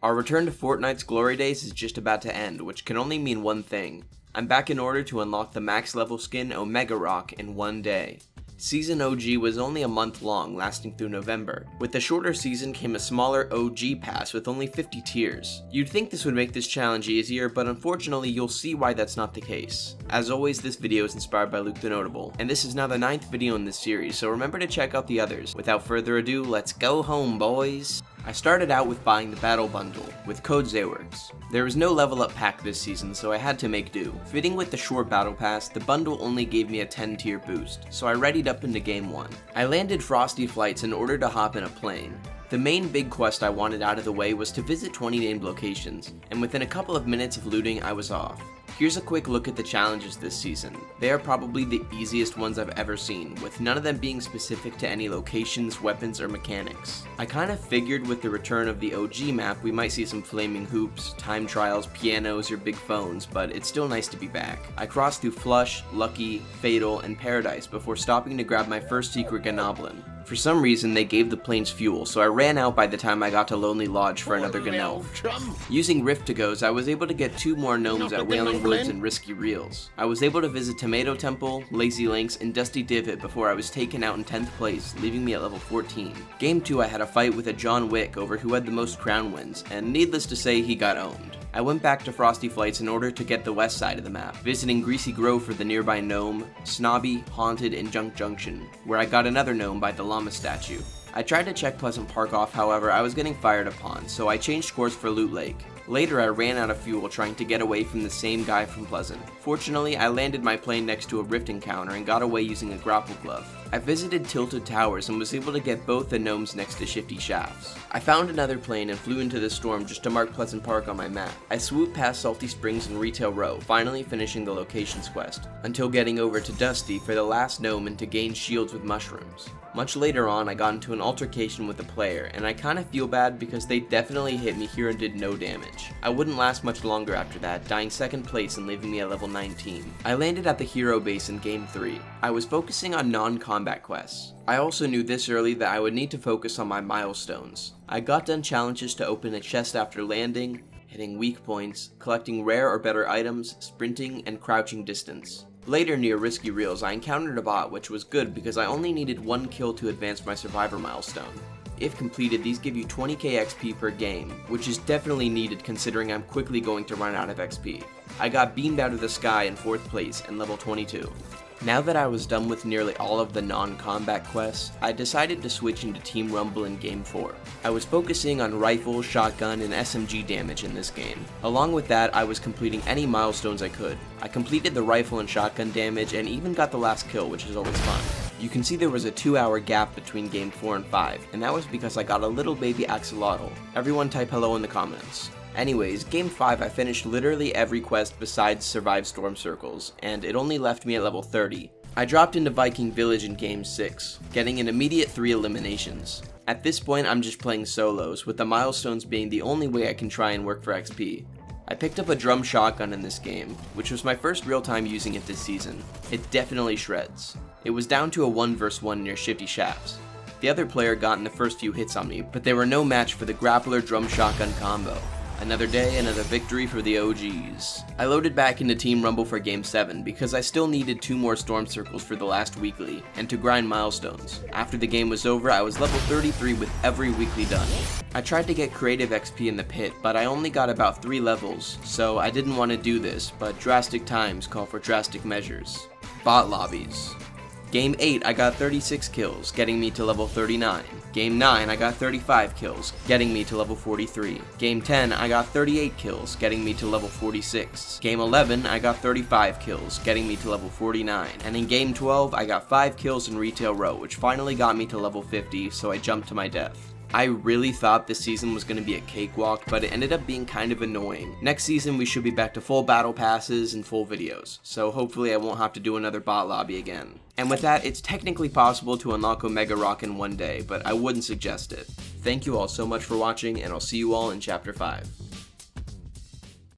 Our return to Fortnite's glory days is just about to end, which can only mean one thing. I'm back in order to unlock the max level skin Omegarok in one day. Season OG was only a month long, lasting through November. With the shorter season came a smaller OG pass with only 50 tiers. You'd think this would make this challenge easier, but unfortunately you'll see why that's not the case. As always, this video is inspired by Luke TheNotable, and this is now the 9th video in this series, so remember to check out the others. Without further ado, let's go home, boys! I started out with buying the battle bundle, with code Zeywerks. There was no level up pack this season, so I had to make do. Fitting with the short battle pass, the bundle only gave me a 10 tier boost, so I readied up into game 1. I landed Frosty Flights in order to hop in a plane. The main big quest I wanted out of the way was to visit 20 named locations, and within a couple of minutes of looting, I was off. Here's a quick look at the challenges this season. They are probably the easiest ones I've ever seen, with none of them being specific to any locations, weapons, or mechanics. I kinda figured with the return of the OG map we might see some flaming hoops, time trials, pianos, or big phones, but it's still nice to be back. I crossed through Flush, Lucky, Fatal, and Paradise before stopping to grab my first secret Gnoblin. For some reason they gave the planes fuel, so I ran out by the time I got to Lonely Lodge for another Gnome. Using Rift to Goes, I was able to get 2 more gnomes at Wailing Woods and Risky Reels. I was able to visit Tomato Temple, Lazy Links, and Dusty Divot before I was taken out in 10th place, leaving me at level 14. Game 2 I had a fight with a John Wick over who had the most crown wins, and needless to say he got owned. I went back to Frosty Flights in order to get the west side of the map, visiting Greasy Grove for the nearby gnome, Snobby, Haunted, and Junk Junction, where I got another gnome by the llama statue. I tried to check Pleasant Park off, however I was getting fired upon, so I changed course for Loot Lake. Later I ran out of fuel trying to get away from the same guy from Pleasant. Fortunately, I landed my plane next to a rift encounter and got away using a grapple glove. I visited Tilted Towers and was able to get both the gnomes next to Shifty Shafts. I found another plane and flew into the storm just to mark Pleasant Park on my map. I swooped past Salty Springs and Retail Row, finally finishing the locations quest, until getting over to Dusty for the last gnome and to gain shields with mushrooms. Much later on, I got into an altercation with a player, and I kinda feel bad because they definitely hit me here and did no damage. I wouldn't last much longer after that, dying 2nd place and leaving me at level 19. I landed at the hero base in game 3. I was focusing on non-combat quests. I also knew this early that I would need to focus on my milestones. I got done challenges to open a chest after landing, hitting weak points, collecting rare or better items, sprinting, and crouching distance. Later near Risky Reels, I encountered a bot, which was good because I only needed 1 kill to advance my Survivor milestone. If completed, these give you 20k XP per game, which is definitely needed considering I'm quickly going to run out of XP. I got beamed out of the sky in 4th place and level 22. Now that I was done with nearly all of the non-combat quests, I decided to switch into Team Rumble in Game 4. I was focusing on rifle, shotgun, and SMG damage in this game. Along with that, I was completing any milestones I could. I completed the rifle and shotgun damage and even got the last kill, which is always fun. You can see there was a 2-hour gap between Game 4 and 5, and that was because I got a little baby axolotl. Everyone type hello in the comments. Anyways, Game 5 I finished literally every quest besides Survive Storm Circles, and it only left me at level 30. I dropped into Viking Village in Game 6, getting an immediate 3 eliminations. At this point I'm just playing solos, with the milestones being the only way I can try and work for XP. I picked up a drum shotgun in this game, which was my first real time using it this season. It definitely shreds. It was down to a 1 vs 1 near Shifty Shafts. The other player got in the first few hits on me, but they were no match for the grappler drum shotgun combo. Another day, another victory for the OGs. I loaded back into Team Rumble for Game 7 because I still needed 2 more Storm Circles for the last weekly, and to grind milestones. After the game was over, I was level 33 with every weekly done. I tried to get creative XP in the pit, but I only got about 3 levels, so I didn't want to do this, but drastic times call for drastic measures. Bot lobbies. Game 8 I got 36 kills, getting me to level 39. Game 9 I got 35 kills, getting me to level 43. Game 10 I got 38 kills, getting me to level 46. Game 11 I got 35 kills, getting me to level 49. And in Game 12 I got 5 kills in Retail Row, which finally got me to level 50, so I jumped to my death. I really thought this season was going to be a cakewalk, but it ended up being kind of annoying. Next season we should be back to full battle passes and full videos, so hopefully I won't have to do another bot lobby again. And with that, it's technically possible to unlock Omegarok in one day, but I wouldn't suggest it. Thank you all so much for watching, and I'll see you all in Chapter 5.